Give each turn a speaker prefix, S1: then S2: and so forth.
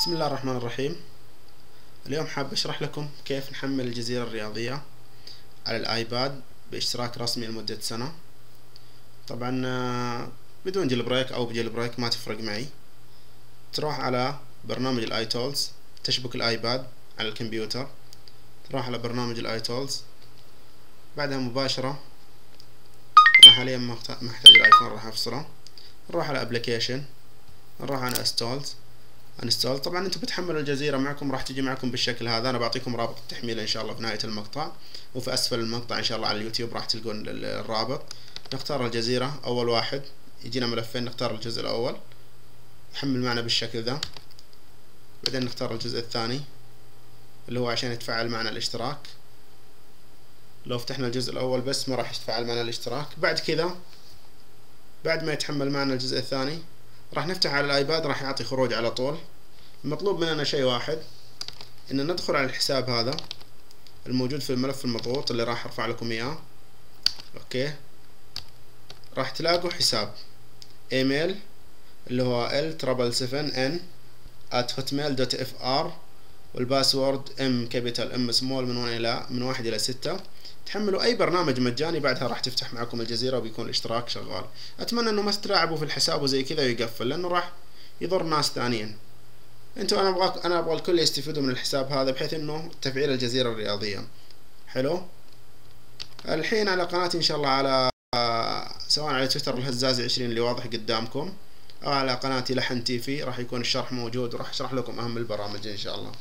S1: بسم الله الرحمن الرحيم. اليوم حاب أشرح لكم كيف نحمل الجزيرة الرياضية على الآيباد باشتراك رسمي لمدة سنة. طبعا بدون جيل بريك أو بجيل بريك ما تفرق معي. تروح على برنامج الآي تولز، تشبك الآيباد على الكمبيوتر، تروح على برنامج الآي تولز، بعدها مباشرة أنا حاليا ما أحتاج الآيفون راح أفصله. نروح على أبليكيشن، نروح على انستول. طبعا انتم بتحملوا الجزيرة معكم، راح تجي معكم بالشكل هذا. انا بعطيكم رابط التحميل ان شاء الله في نهاية المقطع، وفي اسفل المقطع ان شاء الله على اليوتيوب راح تلقون الرابط. نختار الجزيرة، اول واحد يجينا ملفين، نختار الجزء الاول يحمل معنا بالشكل ذا، بعدين نختار الجزء الثاني اللي هو عشان يتفاعل معنا الاشتراك. لو فتحنا الجزء الاول بس ما راح يتفاعل معنا الاشتراك. بعد كذا بعد ما يتحمل معنا الجزء الثاني راح نفتح على الايباد، راح يعطي خروج على طول. المطلوب مننا شيء واحد، ان ندخل على الحساب هذا الموجود في الملف المضغوط اللي راح ارفع لكم اياه. اوكي، راح تلاقوا حساب ايميل اللي هو l777n@hotmail.fr، والباسورد M capital M small من 1 إلى 6. تحملوا اي برنامج مجاني، بعدها راح تفتح معكم الجزيرة وبيكون الاشتراك شغال. اتمنى انه ما تتلاعبوا في الحساب وزي كذا ويقفل، لانه راح يضر ناس ثانيين. انا ابغى الكل يستفيدوا من الحساب هذا، بحيث انه تفعيل الجزيرة الرياضية حلو. الحين على قناتي ان شاء الله، على سواء على تويتر الهزازي 20 اللي واضح قدامكم، او على قناتي لحن تي في، راح يكون الشرح موجود وراح اشرح لكم اهم البرامج ان شاء الله.